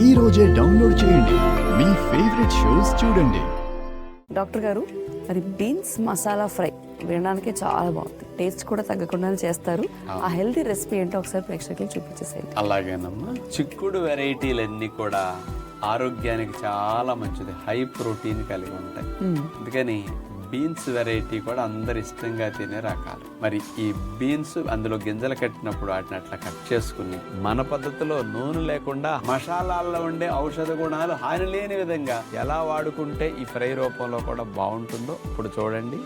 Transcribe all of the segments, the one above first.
ఈ రోజే డౌన్లోడ్ చేయండి, మీ ఫేవరెట్ షోస్ చూడండి. డాక్టర్ గారు, మరి బీన్స్ మసాలా ఫ్రై వినడానికి చాలా బాగుంది, టేస్ట్ కూడా తగ్గకుండా చేస్తారు. ఆ హెల్తీ రెసిపీ ఏంటో ఒకసారి ప్రేక్షకులు చూపించేసేయండి. అలాగేనమ్మా. చిక్కుడు వెరైటీలన్నీ కూడా ఆరోగ్యానికి చాలా మంచిది, హై ప్రోటీన్ కలిగి ఉంటాయి. అందుకని బీన్స్ వెరైటీ కూడా అందరు ఇష్టంగా తినే రకాలు. మరి ఈ బీన్స్ అందులో గింజలు కట్టినప్పుడు వాటిని అట్లా కట్ చేసుకుని మన పద్ధతిలో నూనె లేకుండా మసాలాల్లో ఉండే ఔషధ గుణాలు హాని లేని విధంగా ఎలా వాడుకుంటే ఈ ఫ్రై రూపంలో కూడా బాగుంటుందో ఇప్పుడు చూడండి.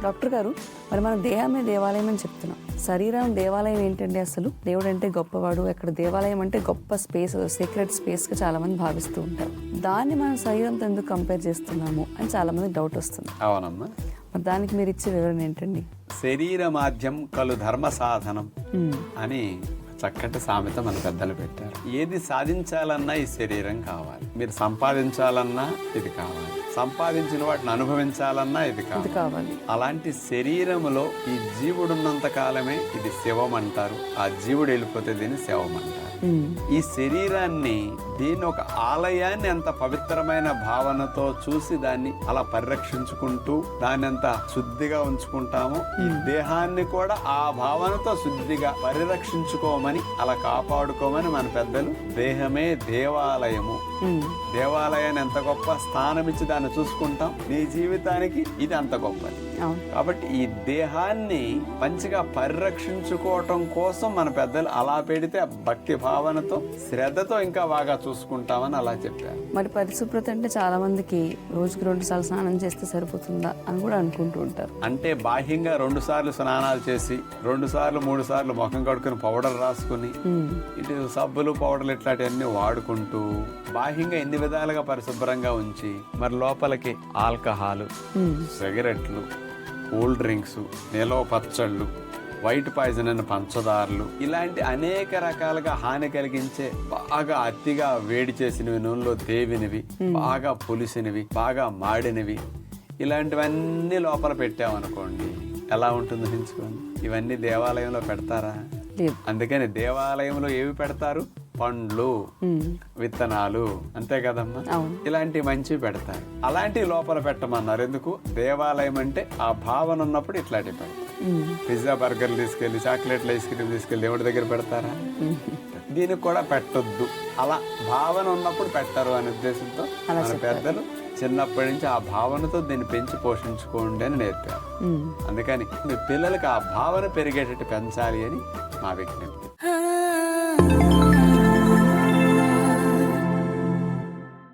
డాక్టర్ గారు, మరి మన దేహమే దేవాలయం అని చెప్తున్నాం. శరీరం దేవాలయం ఏంటండి? అసలు దేవుడు అంటే గొప్పవాడు, అక్కడ దేవాలయం అంటే గొప్ప స్పేస్, సీక్రెట్ స్పేస్గా చాలా మంది భావిస్తూ ఉంటారు. దాన్ని మనం శరీరంతో ఎందుకు కంపేర్ చేస్తున్నాము అని చాలా మంది డౌట్ వస్తుంది. అవునమ్మా. మరి దానికి మీరు ఇచ్చే వివరణ ఏంటండి? శరీర మాధ్యం కలు ధర్మ సాధనం అని చక్కటి సామెత మన పెద్దలు పెట్టారు. ఏది సాధించాలన్నా ఈ శరీరం కావాలి, మీరు సంపాదించాలన్నా ఇది కావాలి, సంపాదించిన వాటిని అనుభవించాలన్నా ఇది కావాలి. అలాంటి శరీరములో ఈ జీవుడున్నంత కాలమే ఇది శివం అంటారు, ఆ జీవుడు వెళ్ళిపోతే దీన్ని శవం అంటారు. ఈ శరీరాన్ని, దీన్ని ఒక ఆలయాన్ని ఎంత పవిత్రమైన భావనతో చూసి దాన్ని అలా పరిరక్షించుకుంటూ దాన్ని ఎంత శుద్ధిగా ఉంచుకుంటామో, ఈ దేహాన్ని కూడా ఆ భావనతో శుద్ధిగా పరిరక్షించుకోమని, అలా కాపాడుకోమని మన పెద్దలు దేహమే దేవాలయము, దేవాలయాన్ని ఎంత గొప్ప స్థానం ఇచ్చి దాన్ని చూసుకుంటాం, నీ జీవితానికి ఇది అంత గొప్పది. కాబట్టి ఈ దేహాన్ని మంచిగా పరిరక్షించుకోవటం కోసం మన పెద్దలు అలా పెడితే భక్తి భావనతో శ్రద్ధతో ఇంకా బాగా చూసుకుంటామని అలా చెప్పారు. మరి పరిశుభ్రత అంటే చాలా మందికి రోజుకి 2 సార్లు స్నానం చేస్తే సరిపోతుందా అని కూడా అనుకుంటూ ఉంటారు. అంటే బాహ్యంగా 2 సార్లు స్నానాలు చేసి 2 సార్లు 3 సార్లు ముఖం కడుక్కుని పౌడర్ రాసుకుని ఇటు సబ్బులు పౌడర్లు ఇట్లాంటివన్నీ వాడుకుంటూ బాహ్యంగా ఎన్ని విధాలుగా పరిశుభ్రంగా ఉంచి మరి లోపలికి ఆల్కహాల్, సిగరెట్లు, కూల్ డ్రింక్స్, నిలవ పచ్చళ్ళు, వైట్ పాయిజన్ అనే పంచదారులు, ఇలాంటి అనేక రకాలుగా హాని కలిగించే బాగా అతిగా వేడి చేసినవి, నూనెలో తేవినవి, బాగా పులిసినవి, బాగా మాడినవి, ఇలాంటివన్నీ లోపల పెట్టామనుకోండి ఎలా ఉంటుందో హించుకోండి. ఇవన్నీ దేవాలయంలో పెడతారా? అందుకని దేవాలయంలో ఏవి పెడతారు? పండ్లు, విత్తనాలు, అంతే కదమ్మా. ఇలాంటి మంచి పెడతారు. అలాంటివి లోపల పెట్టమన్నారు. ఎందుకు? దేవాలయం అంటే ఆ భావన ఉన్నప్పుడు ఇట్లాంటివి పెడతారు. పిజ్జా, బర్గర్లు తీసుకెళ్లి, చాక్లెట్లు, ఐస్ క్రీమ్ తీసుకెళ్లి దేవుడి దగ్గర పెడతారా? దీనికి కూడా పెట్టొద్దు. అలా భావన ఉన్నప్పుడు పెట్టరు అనే ఉద్దేశంతో మన పెద్దలు చిన్నప్పటి నుంచి ఆ భావనతో దీన్ని పెంచి పోషించుకోండి అని నేర్పారు. అందుకని మీ పిల్లలకి ఆ భావన పెరిగేటట్టు పెంచాలి అని మా విజ్ఞప్తి.